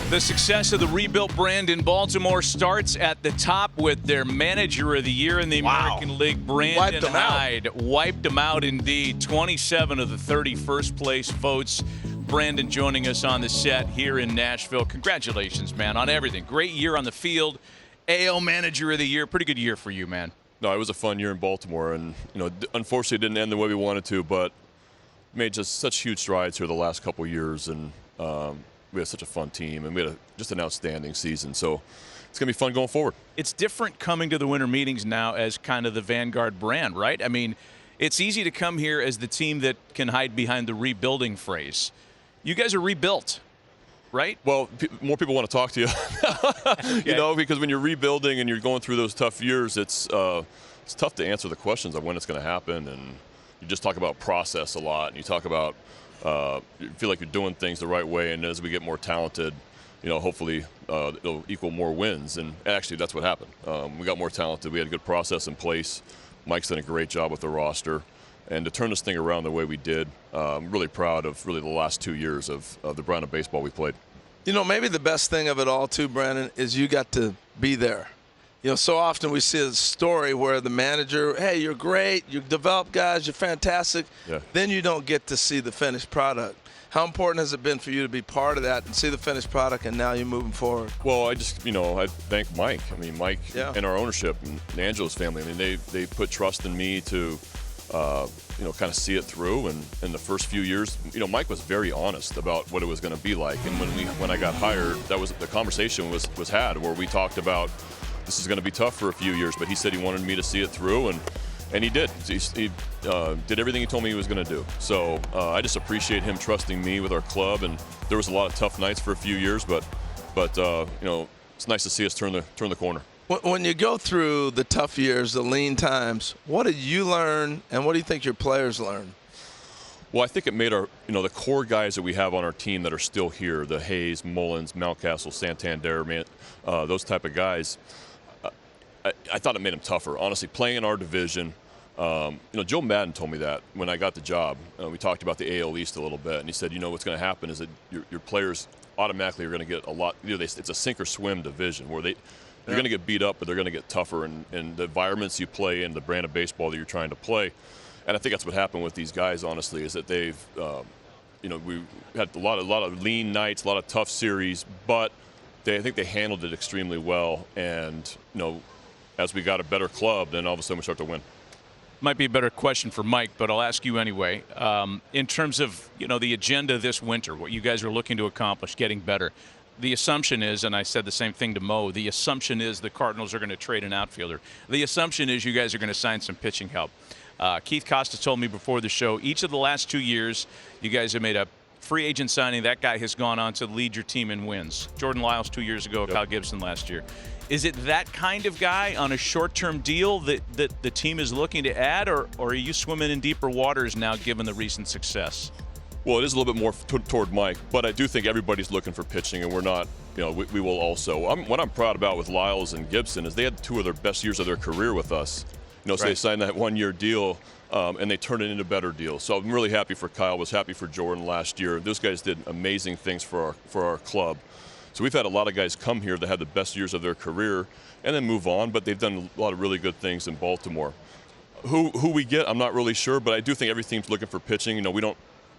The success of the rebuilt brand in Baltimore starts at the top with their manager of the year in the American League, Brandon Hyde. Wiped them out indeed. 27 of the 30 first-place votes. Brandon joining us on the set here in Nashville. Congratulations, man, on everything. Great year on the field. AL Manager of the Year. Pretty good year for you, man. No, it was a fun year in Baltimore, and unfortunately, it didn't end the way we wanted to, but made just such huge strides here the last couple of years, and we had such a fun team, and we had just an outstanding season. So it's going to be fun going forward. It's different coming to the winter meetings now as kind of the Vanguard brand, right? I mean, it's easy to come here as the team that can hide behind the rebuilding phrase. You guys are rebuilt, right? Well, more people want to talk to you, Okay. because when you're rebuilding and you're going through those tough years, it's tough to answer the questions of when it's going to happen, and you just talk about process a lot, and you talk about you feel like you're doing things the right way, and as we get more talented, hopefully it'll equal more wins. And actually, that's what happened. We got more talented. We had a good process in place. Mike's done a great job with the roster. And to turn this thing around the way we did, I'm really proud of really the last 2 years of the brand of baseball we played. Maybe the best thing of it all, too, Brandon, is you got to be there. So often we see a story where the manager, hey, you're great, you develop guys, you're fantastic. Yeah. Then you don't get to see the finished product. How important has it been for you to be part of that and see the finished product, and now you're moving forward? Well, I just, I thank Mike. I mean, Mike and our ownership and Angela's family. I mean, they put trust in me to, kind of see it through. And in the first few years, Mike was very honest about what it was going to be like. And when I got hired, that was the conversation was had where we talked about this is going to be tough for a few years, but he said he wanted me to see it through, and he did. He did everything he told me he was going to do. So I just appreciate him trusting me with our club. And there was a lot of tough nights for a few years, but it's nice to see us turn the corner. When you go through the tough years, the lean times, what did you learn, and what do you think your players learned? Well, I think it made our, the core guys that we have on our team that are still here, the Hayes, Mullins, Mountcastle, Santander, those type of guys, I thought it made them tougher. Honestly, playing in our division, Joe Madden told me that when I got the job. We talked about the AL East a little bit, and he said, what's going to happen is that your players automatically are going to get a lot. It's a sink or swim division where you're going to get beat up, but they're going to get tougher, and the environments you play in, the brand of baseball that you're trying to play. And I think that's what happened with these guys, honestly, is that they've, we had a lot of lean nights, a lot of tough series, but I think they handled it extremely well. And, as we got a better club, then all of a sudden we start to win. Might be a better question for Mike, but I'll ask you anyway. In terms of, the agenda this winter, what you guys are looking to accomplish, getting better, the assumption is, and I said the same thing to Mo, the assumption is the Cardinals are going to trade an outfielder. The assumption is you guys are going to sign some pitching help. Keith Costa told me before the show, each of the last 2 years, you guys have made a free agent signing. That guy has gone on to lead your team in wins. Jordan Lyles 2 years ago, Kyle Gibson last year. Is it that kind of guy on a short-term deal that the team is looking to add, or are you swimming in deeper waters now given the recent success? Well, it is a little bit more toward Mike, but I do think everybody's looking for pitching, and we're not, we will also. What I'm proud about with Lyles and Gibson is they had 2 of their best years of their career with us. So they signed that 1-year deal, and they turned it into better deals. So I'm really happy for Kyle, was happy for Jordan last year. Those guys did amazing things for our club. So we've had a lot of guys come here that had the best years of their career and then move on, but they've done a lot of really good things in Baltimore. Who we get, I'm not really sure, but I do think every team's looking for pitching.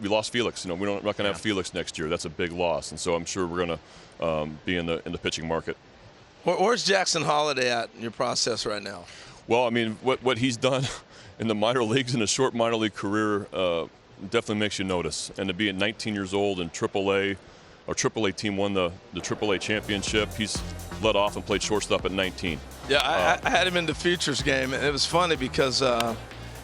We lost Felix. We're not going to have Felix next year. That's a big loss, and so I'm sure we're going to be in the pitching market. Where's Jackson Holliday at in your process right now? Well, I mean, what he's done in the minor leagues in a short minor league career definitely makes you notice. And to be at 19 years old in AAA, our AAA team won the AAA championship. He's led off and played shortstop at 19. Yeah, I had him in the futures game, and it was funny because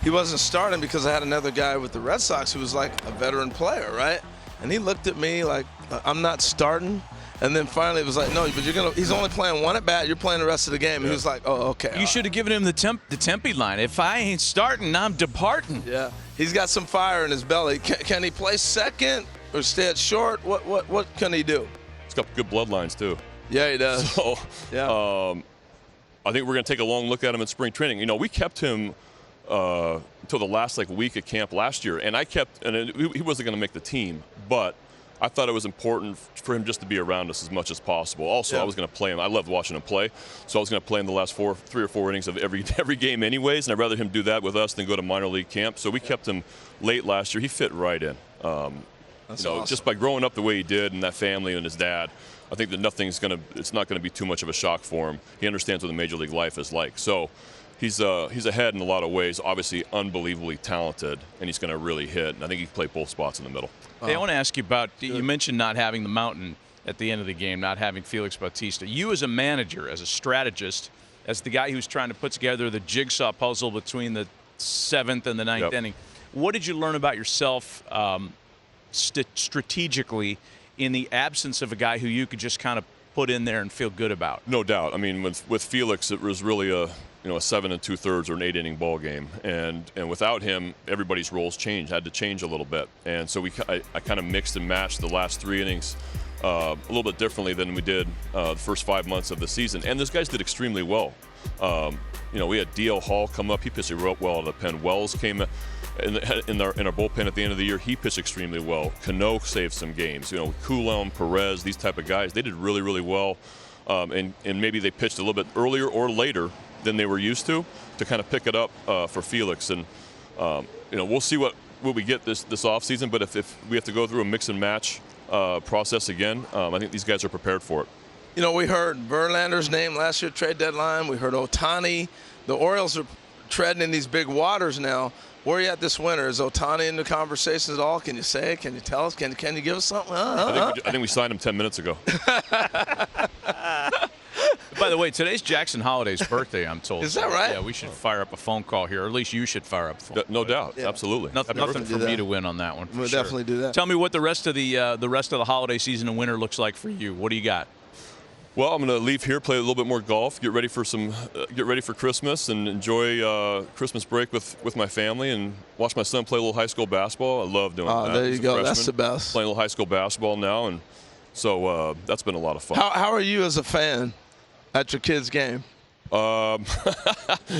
he wasn't starting because I had another guy with the Red Sox who was like a veteran player, right? And he looked at me like, I'm not starting. And then finally it was like, no, but he's only playing one at bat. You're playing the rest of the game. And he was like, oh, okay. You should have given him the Tempe line. If I ain't starting, I'm departing. Yeah, he's got some fire in his belly. Can he play second or stay at short? What can he do? He's got good bloodlines too. Yeah, he does. So, yeah. I think we're going to take a long look at him in spring training. We kept him until the last week at camp last year, and he wasn't going to make the team, but I thought it was important for him just to be around us as much as possible. Also, I was going to play him. I loved watching him play, so I was going to play him the last 3 or 4 innings of every game anyways, and I'd rather him do that with us than go to minor league camp. So we kept him late last year. He fit right in. That's awesome. Just by growing up the way he did and that family and his dad, I think that it's not going to be too much of a shock for him. He understands what the major league life is like. So he's ahead in a lot of ways. Obviously, unbelievably talented, and he's going to really hit. And I think he can play both spots in the middle. Hey, I want to ask you about, you mentioned not having the mountain at the end of the game, not having Felix Bautista. You as a manager, as a strategist, as the guy who's trying to put together the jigsaw puzzle between the 7th and the 9th inning, what did you learn about yourself strategically in the absence of a guy who you could just kind of put in there and feel good about? No doubt. I mean, with Felix, it was really a 7 2/3 or an 8-inning ball game, and without him, everybody's roles had to change a little bit, and so I kind of mixed and matched the last 3 innings a little bit differently than we did the first 5 months of the season, and those guys did extremely well. We had D.L. Hall come up; he pitched real well out of the pen. Wells came in our bullpen at the end of the year. He pitched extremely well. Cano saved some games. Coulomb, Perez, these type of guys, they did really, really well, and maybe they pitched a little bit earlier or later than they were used to kind of pick it up for Felix. And we'll see what we get this offseason, but if we have to go through a mix and match process again, I think these guys are prepared for it. We heard Verlander's name last year, trade deadline. We heard Ohtani. The Orioles are treading in these big waters now. Where are you at this winter? Is Ohtani in the conversations at all? Can you say it? Can you tell us? Can you give us something? I think we signed him 10 minutes ago. By the way, today's Jackson Holliday's birthday, I'm told. Is that right? Yeah, we should fire up a phone call here, or at least you should fire up a phone call. No doubt. Yeah. Absolutely. Nothing for me to win on that one. We'll definitely do that. Tell me what the rest of the holiday season and winter looks like for you. What do you got? Well, I'm going to leave here, play a little bit more golf, get ready for Christmas, and enjoy Christmas break with my family, and watch my son play a little high school basketball. I love doing that. There you go. Freshman, that's the best. Playing a little high school basketball now, and so that's been a lot of fun. How are you as a fan at your kid's game?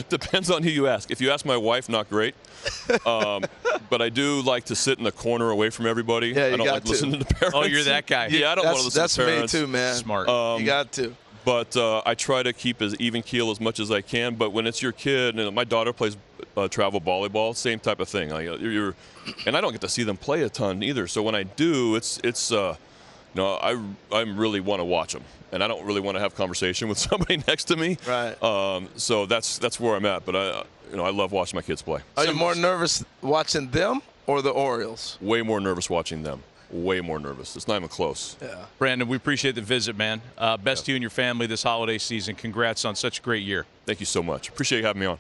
Depends on who you ask. If you ask my wife, not great. But I do like to sit in the corner away from everybody. Yeah, I don't like listening to the parents. Oh, you're that guy. Yeah, I don't want to listen to parents. That's me too, man. Smart. You got to. But I try to keep as even keel as much as I can. But when it's your kid, and my daughter plays travel volleyball, same type of thing. And I don't get to see them play a ton either. So when I do, I really want to watch them, and I don't really want to have conversation with somebody next to me. Right. So that's where I'm at. But I love watching my kids play. Are you more nervous watching them or the Orioles? Way more nervous watching them. Way more nervous. It's not even close. Yeah. Brandon, we appreciate the visit, man. Best to you and your family this holiday season. Congrats on such a great year. Thank you so much. Appreciate you having me on.